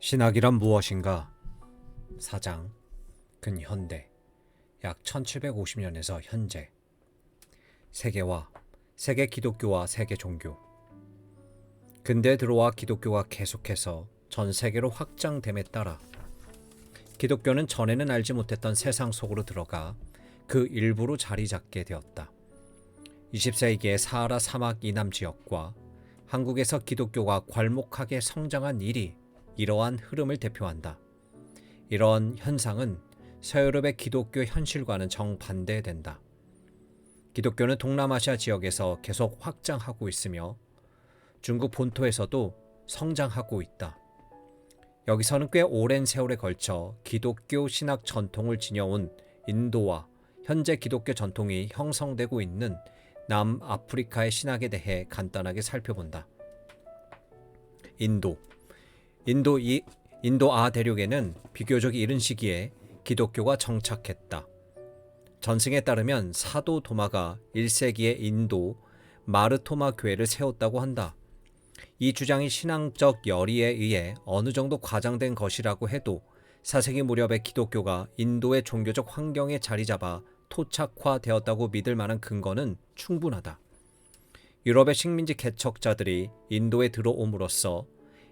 신학이란 무엇인가? 사장, 근현대, 약 1750년에서 현재. 세계 기독교와 세계 종교. 근대에 들어와 기독교가 계속해서 전 세계로 확장됨에 따라 기독교는 전에는 알지 못했던 세상 속으로 들어가 그 일부로 자리 잡게 되었다. 20세기의 사하라 사막 이남 지역과 한국에서 기독교가 괄목하게 성장한 일이 이러한 흐름을 대표한다. 이러한 현상은 서유럽의 기독교 현실과는 정반대된다. 기독교는 동남아시아 지역에서 계속 확장하고 있으며 중국 본토에서도 성장하고 있다. 여기서는 꽤 오랜 세월에 걸쳐 기독교 신학 전통을 지녀온 인도와 현재 기독교 전통이 형성되고 있는 남아프리카의 신학에 대해 간단하게 살펴본다. 인도아 대륙에는 비교적 이른 시기에 기독교가 정착했다. 전승에 따르면 사도 도마가 1세기에 인도 마르토마 교회를 세웠다고 한다. 이 주장이 신앙적 열의에 의해 어느 정도 과장된 것이라고 해도 4세기 무렵에 기독교가 인도의 종교적 환경에 자리 잡아 토착화되었다고 믿을 만한 근거는 충분하다. 유럽의 식민지 개척자들이 인도에 들어옴으로써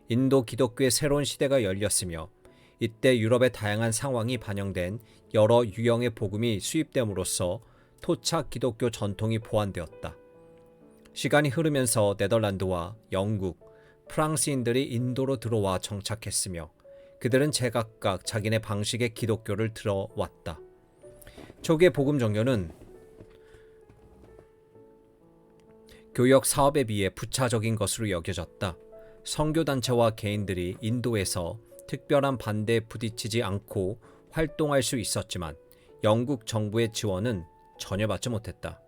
인도 기독교의 새로운 시대가 열렸으며 이때 유럽의 다양한 상황이 반영된 여러 유형의 복음이 수입됨으로써 토착 기독교 전통이 보완되었다. 시간이 흐르면서 네덜란드와 영국, 프랑스인들이 인도로 들어와 정착했으며 그들은 제각각 자기네 방식의 기독교를 들어왔다. 초기의 복음 종교는 교역 사업에 비해 부차적인 것으로 여겨졌다. 선교단체와 개인들이 인도에서 특별한 반대에 부딪히지 않고 활동할 수 있었지만 영국 정부의 지원은 전혀 받지 못했다.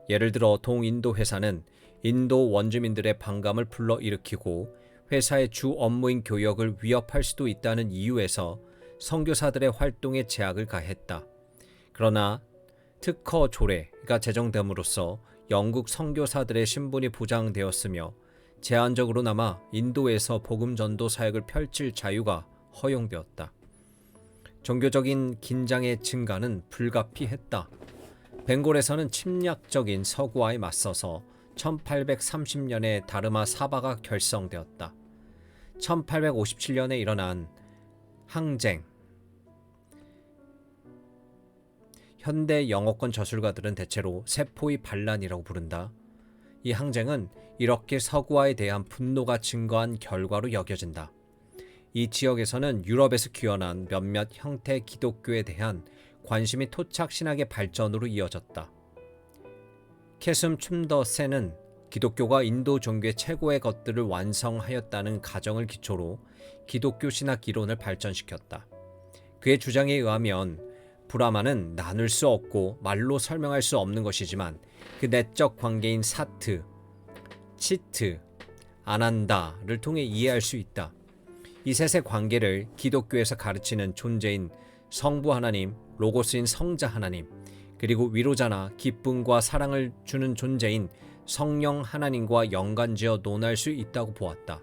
예를 들어 동인도 회사는 인도 원주민들의 반감을 불러일으키고 회사의 주 업무인 교역을 위협할 수도 있다는 이유에서 선교사들의 활동에 제약을 가했다. 그러나 특허 조례가 제정됨으로써 영국 선교사들의 신분이 보장되었으며 제한적으로나마 인도에서 복음 전도 사역을 펼칠 자유가 허용되었다. 종교적인 긴장의 증가는 불가피했다. 벵골에서는 침략적인 서구와에 맞서서 1830년에 다르마 사바가 결성되었다. 1857년에 일어난 항쟁. 현대 영어권 저술가들은 대체로 세포의 반란이라고 부른다. 이 항쟁은 이렇게 서구화에 대한 분노가 증거한 결과로 여겨진다. 이 지역에서는 유럽에서 기원한 몇몇 형태 기독교에 대한 관심이 토착 신학의 발전으로 이어졌다. 캐슴 춤더센은 기독교가 인도 종교의 최고의 것들을 완성하였다는 가정을 기초로 기독교 신학 이론을 발전시켰다. 그의 주장에 의하면 브라만은 나눌 수 없고 말로 설명할 수 없는 것이지만 그 내적 관계인 사트, 치트, 아난다를 통해 이해할 수 있다. 이 셋의 관계를 기독교에서 가르치는 존재인 성부 하나님, 로고스인 성자 하나님, 그리고 위로자나 기쁨과 사랑을 주는 존재인 성령 하나님과 연관지어 논할 수 있다고 보았다.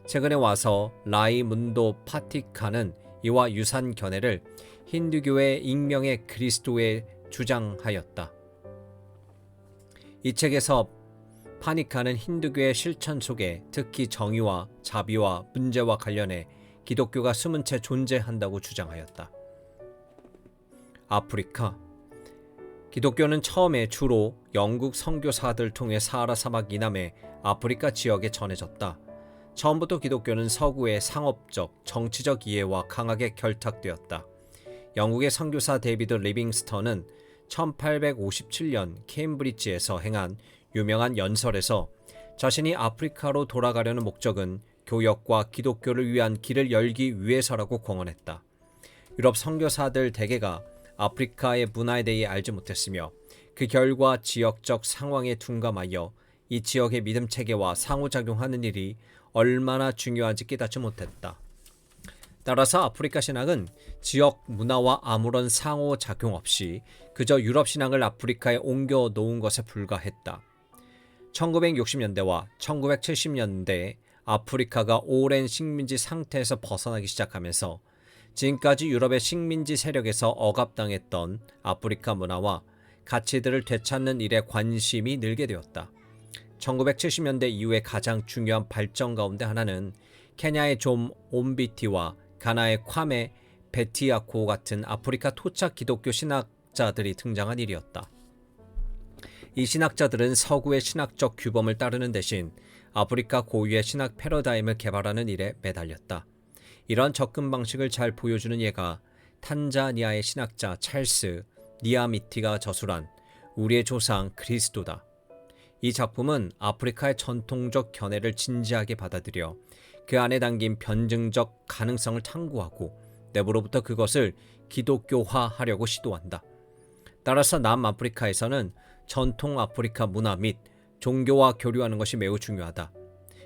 최근에 와서 라이문도 파티카는 이와 유사한 견해를 힌두교의 익명의 그리스도에 주장하였다. 이 책에서 파니카는 힌두교의 실천 속에 특히 정의와 자비와 문제와 관련해 기독교가 숨은 채 존재한다고 주장하였다. 아프리카. 기독교는 처음에 주로 영국 선교사들 통해 사하라 사막 이남의 아프리카 지역에 전해졌다. 처음부터 기독교는 서구의 상업적, 정치적 이해와 강하게 결탁되었다. 영국의 선교사 데이비드 리빙스턴은 1857년 케임브리지에서 행한 유명한 연설에서 자신이 아프리카로 돌아가려는 목적은 교역과 기독교를 위한 길을 열기 위해서라고 공언했다. 유럽 선교사들 대개가 아프리카의 문화에 대해 알지 못했으며 그 결과 지역적 상황에 둔감하여 이 지역의 믿음 체계와 상호작용하는 일이 얼마나 중요한지 깨닫지 못했다. 따라서 아프리카 신학은 지역 문화와 아무런 상호작용 없이 그저 유럽 신앙을 아프리카에 옮겨 놓은 것에 불과했다. 1960년대와 1970년대에 아프리카가 오랜 식민지 상태에서 벗어나기 시작하면서 지금까지 유럽의 식민지 세력에서 억압당했던 아프리카 문화와 가치들을 되찾는 일에 관심이 늘게 되었다. 1970년대 이후에 가장 중요한 발전 가운데 하나는 케냐의 좀 옴비티와 가나의 콰메 베티아코 같은 아프리카 토착 기독교 신학자들이 등장한 일이었다. 이 신학자들은 서구의 신학적 규범을 따르는 대신 아프리카 고유의 신학 패러다임을 개발하는 일에 매달렸다. 이런 접근 방식을 잘 보여주는 예가 탄자니아의 신학자 찰스 니아미티가 저술한 우리의 조상 그리스도다. 이 작품은 아프리카의 전통적 견해를 진지하게 받아들여 그 안에 담긴 변증적 가능성을 탐구하고 내부로부터 그것을 기독교화하려고 시도한다. 따라서 남아프리카에서는 전통 아프리카 문화 및 종교와 교류하는 것이 매우 중요하다.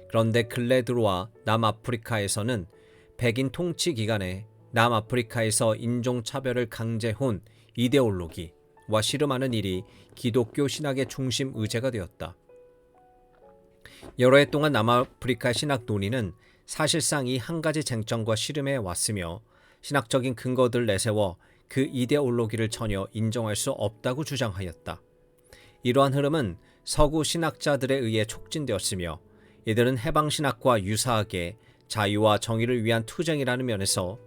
그런데 근래 들어와 남아프리카에서는 백인 통치 기간에 남아프리카에서 인종차별을 강제해온 이데올로기와 씨름하는 일이 기독교 신학의 중심 의제가 되었다. 여러 해 동안 남아프리카 신학 논의는 사실상 이 한 가지 쟁점과 씨름해 왔으며 신학적인 근거들을 내세워 그 이데올로기를 전혀 인정할 수 없다고 주장하였다. 이러한 흐름은 서구 신학자들에 의해 촉진되었으며 이들은 해방신학과 유사하게 자유와 정의를 위한 투쟁이라는 면에서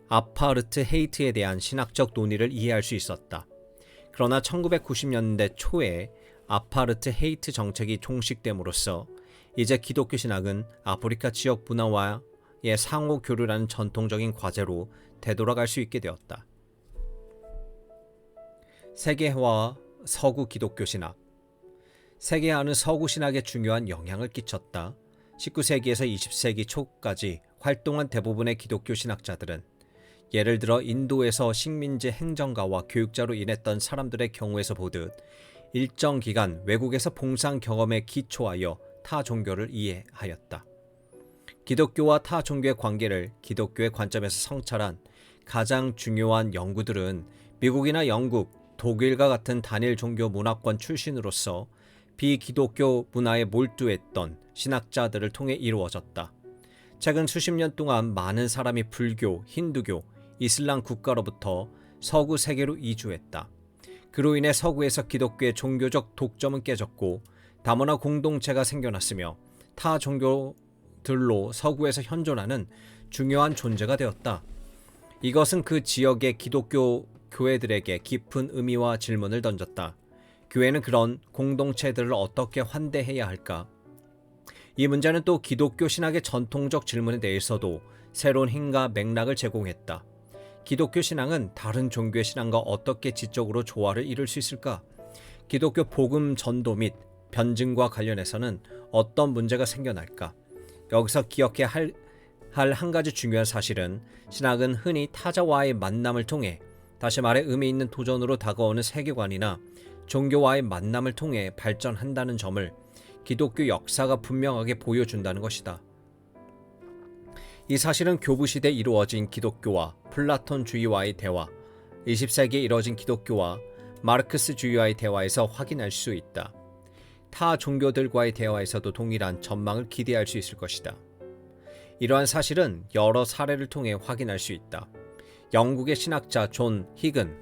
아파르트 헤이트에 대한 신학적 논의를 이해할 수 있었다. 그러나 1990년대 초에 아파르트 헤이트 정책이 종식됨으로써 이제 기독교 신학은 아프리카 지역 문화와의 상호 교류라는 전통적인 과제로 되돌아갈 수 있게 되었다. 세계화와 서구 기독교 신학. 세계화는 서구 신학에 중요한 영향을 끼쳤다. 19세기에서 20세기 초까지 활동한 대부분의 기독교 신학자들은 예를 들어 인도에서 식민지 행정가와 교육자로 일했던 사람들의 경우에서 보듯 일정 기간 외국에서 봉사한 경험에 기초하여 타 종교를 이해하였다. 기독교와 타 종교의 관계를 기독교의 관점에서 성찰한 가장 중요한 연구들은 미국이나 영국, 독일과 같은 단일 종교 문화권 출신으로서 비기독교 문화에 몰두했던 신학자들을 통해 이루어졌다. 최근 수십 년 동안 많은 사람이 불교, 힌두교, 이슬람 국가로부터 서구 세계로 이주했다. 그로 인해 서구에서 기독교의 종교적 독점은 깨졌고 다문화 공동체가 생겨났으며 타 종교들로 서구에서 현존하는 중요한 존재가 되었다. 이것은 그 지역의 기독교 교회들에게 깊은 의미와 질문을 던졌다. 교회는 그런 공동체들을 어떻게 환대해야 할까? 이 문제는 또 기독교 신학의 전통적 질문에 대해서도 새로운 힘과 맥락을 제공했다. 기독교 신앙은 다른 종교의 신앙과 어떻게 지적으로 조화를 이룰 수 있을까? 기독교 복음 전도 및 변증과 관련해서는 어떤 문제가 생겨날까? 여기서 기억해야 할 한 가지 중요한 사실은 신학은 흔히 타자와의 만남을 통해, 다시 말해 의미 있는 도전으로 다가오는 세계관이나 종교와의 만남을 통해 발전한다는 점을 기독교 역사가 분명하게 보여준다는 것이다. 이 사실은 교부시대에 이루어진 기독교와 플라톤주의와의 대화, 20세기에 이루어진 기독교와 마르크스주의와의 대화에서 확인할 수 있다. 타 종교들과의 대화에서도 동일한 전망을 기대할 수 있을 것이다. 이러한 사실은 여러 사례를 통해 확인할 수 있다. 영국의 신학자 존 히근,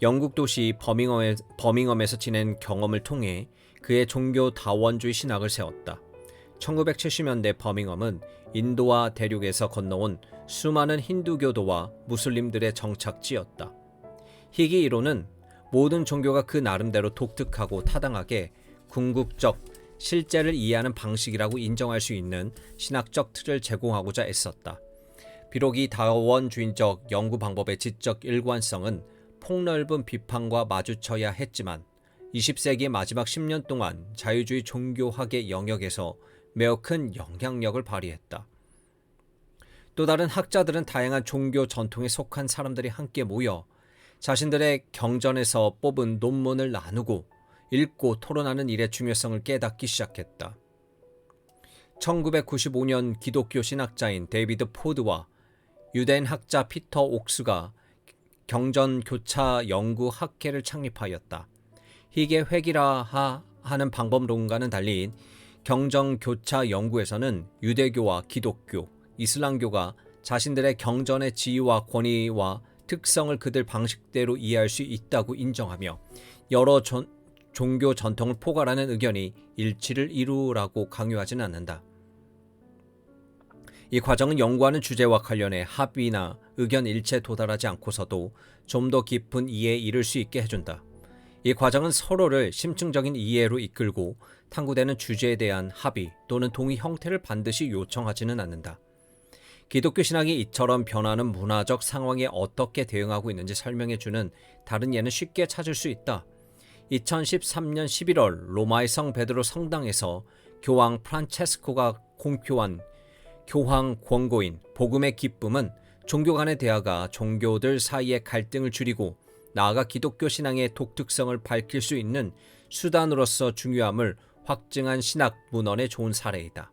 영국 도시 버밍엄에서 지낸 경험을 통해 그의 종교 다원주의 신학을 세웠다. 1970년대 버밍엄은 인도와 대륙에서 건너온 수많은 힌두교도와 무슬림들의 정착지였다. 히기 이론은 모든 종교가 그 나름대로 독특하고 타당하게 궁극적 실제를 이해하는 방식이라고 인정할 수 있는 신학적 틀을 제공하고자 애썼다. 비록 이 다원주의적 연구 방법의 지적 일관성은 폭넓은 비판과 마주쳐야 했지만 20세기의 마지막 10년 동안 자유주의 종교학의 영역에서 매우 큰 영향력을 발휘했다. 또 다른 학자들은 다양한 종교 전통에 속한 사람들이 함께 모여 자신들의 경전에서 뽑은 논문을 나누고 읽고 토론하는 일의 중요성을 깨닫기 시작했다. 1995년 기독교 신학자인 데이비드 포드와 유대인 학자 피터 옥스가 경전 교차 연구 학회를 창립하였다. 희게 회기라하 하는 방법론과는 달리 경전교차 연구에서는 유대교와 기독교, 이슬람교가 자신들의 경전의 지위와 권위와 특성을 그들 방식대로 이해할 수 있다고 인정하며 여러 종교 전통을 포괄하는 의견이 일치를 이루라고 강요하지는 않는다. 이 과정은 연구하는 주제와 관련해 합의나 의견 일체에 도달하지 않고서도 좀 더 깊은 이해에 이를 수 있게 해준다. 이 과정은 서로를 심층적인 이해로 이끌고 탐구되는 주제에 대한 합의 또는 동의 형태를 반드시 요청하지는 않는다. 기독교 신학이 이처럼 변하는 문화적 상황에 어떻게 대응하고 있는지 설명해주는 다른 예는 쉽게 찾을 수 있다. 2013년 11월 로마의 성 베드로 성당에서 교황 프란체스코가 공표한 교황 권고인 복음의 기쁨은 종교 간의 대화가 종교들 사이의 갈등을 줄이고 나아가 기독교 신앙의 독특성을 밝힐 수 있는 수단으로서 중요함을 확증한 신학 문헌의 좋은 사례이다.